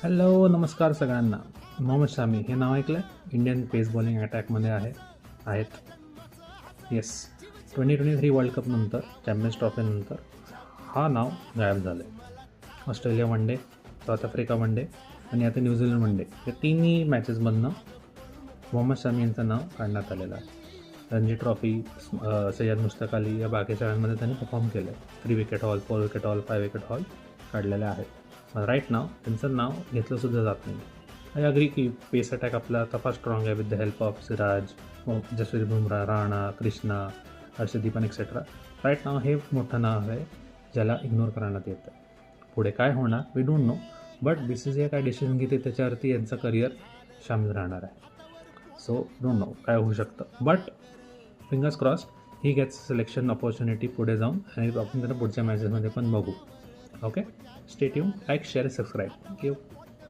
Hello नमस्कार सगळ्यांना. मोहम्मद शामी हे नाव ऐकलं आहे? इंडियन पेस बॉलिंग अटॅकमध्ये आहेत. येस, 2023 वर्ल्ड कपनंतर, चॅम्पियन्स ट्रॉफीनंतर हा नाव गायब झालं आहे. Australia won day, south Africa one day आणि आता न्यूझीलंड वन डे या तिन्ही मॅचेसमधनं मोहम्मद शामी यांचं नाव काढण्यात आलेलं आहे. रणजी ट्रॉफी, सय्यद मुश्ताक अली या बाकी शाळांमध्ये त्यांनी परफॉर्म केलं आहे. 3 wicket haul, 4 wicket haul, 5 wicket haul काढलेले आहेत. राईट नाव त्यांचं नाव घेतलंसुद्धा जात नाही. आय अग्री की पेस अटॅक आपला आता फार स्ट्रॉंग आहे with the help of Siraj, Jasprit Bumrah, Rana, Krishna, Harshdeep etcetera. Right नाव हे मोठं नाव आहे ज्याला इग्नोर करण्यात येतं. पुढे काय होणार we don't know, but BCCI काय डिसिजन घेते त्याच्यावरती यांचं करिअर शामिल राहणार आहे. सो डोंट नो काय होऊ शकतं, but fingers cross he gets selection opportunity पुढे जाऊन आणि आपण त्यांना पुढच्या मॅचेसमध्ये पण बघू. Okay, stay tune, like, share, subscribe. Thank you.